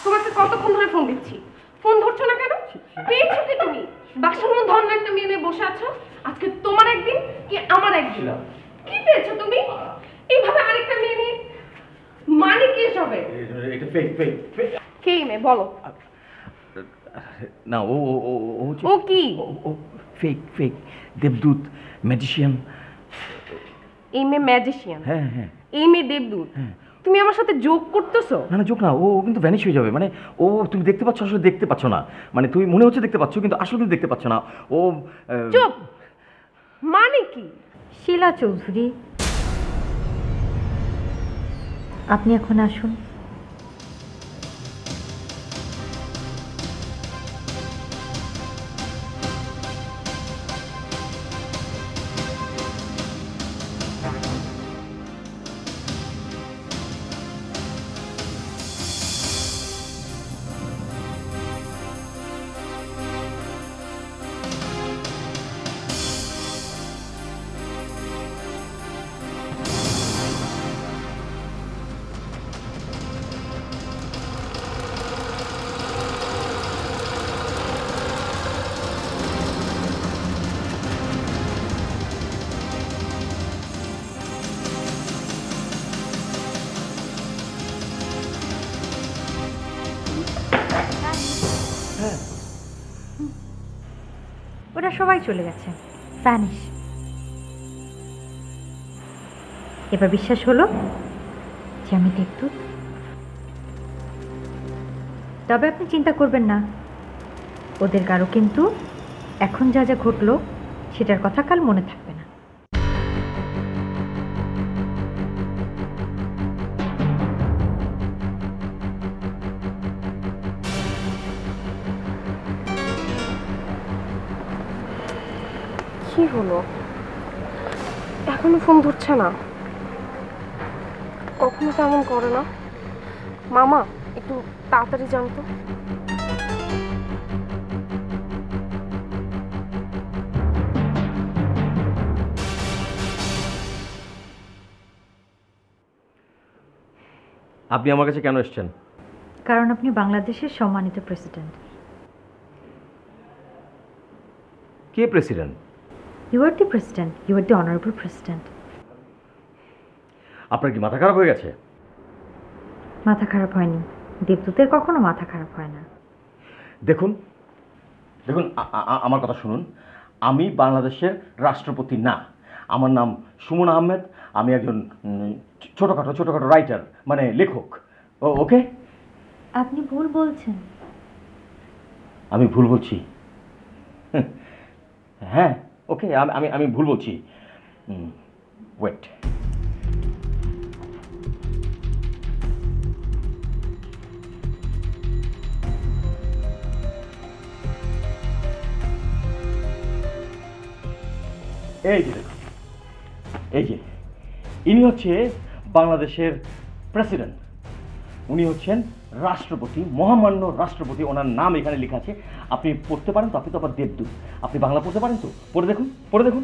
তোমাকে কতক্ষণ ধরে ফোন দিচ্ছি, ফোন ধরছো না কেন? পেয়েছো কি তুমি? বাসার মধ্যে অন্য একটা মেয়ে নিয়ে বসে আছো। আজকে তোমার একদিন কি আমার একদিন? কি পেয়েছো তুমি এইভাবে আরেকটা মেয়ে নিয়ে? মানে কি সবে? এটা ফেক ফেক ফেক। কে মেয়ে বলো? না ও ও ও ও কি? ও ফেক ফেক দেবদূত ম্যাজিশিয়ান। এই মেয়ে ম্যাজিশিয়ান? হ্যাঁ হ্যাঁ। এই মেয়ে দেবদূত? তুমি আমার সাথে জোক করতেছো? না না জোক না, ও কিন্তু ভ্যানিশ হয়ে যাবে। মানে ও তুমি দেখতে পাচ্ছ, আসলে দেখতে পাচ্ছ না। মানে তুমি মনে হচ্ছে দেখতে পাচ্ছ, কিন্তু আসলে তুমি দেখতে পাচ্ছ না। ও চুপ। মানে কি? শিলা চৌধুরী, আপনি এখন আসুন। ওরা সবাই চলে গেছে, ভ্যানিশ। এবার বিশ্বাস হলো যে আমি দেবদূত? তবে আপনি চিন্তা করবেন না, ওদের কারো কিন্তু এখন যা যা ঘটলো সেটার কথা কাল মনে থাকবে না। কি হলো? এখনো ফোন ধরছে না। কখনো তেমন করে না। মামা একটু তাড়াতাড়ি জানতো। আপনি আমার কাছে কেন এসেছেন? কারণ আপনি বাংলাদেশের সম্মানিত প্রেসিডেন্ট। কে president? You are the president, you are the honourable president. আপনার কি মাথা খারাপ হয়ে গেছে? মাথা খারাপ হয়নি, দেবদূতের কখনো মাথা খারাপ হয় না। দেখুন দেখুন, আমার কথা শুনুন। আমি বাংলাদেশের রাষ্ট্রপতি না। আমার নাম সুমন আহমেদ। আমি একজন ছোটোখাটো রাইটার, মানে লেখক। ওকে? আপনি ভুল বলছেন। আমি ভুল বলছি? হ্যাঁ ওকে, আমি ভুল বলছি। ওয়েট। এই যে দেখুন, এই যে ইনি হচ্ছে বাংলাদেশের প্রেসিডেন্ট। উনি হচ্ছেন রাষ্ট্রপতি, মহামান্য রাষ্ট্রপতি। ওনার নাম এখানে লেখা আছে, আপনি পড়তে পারেন তো? আপনি তো আবার দেবদূত, আপনি বাংলা পড়তে পারেন তো? পড়ে দেখুন, পড়ে দেখুন।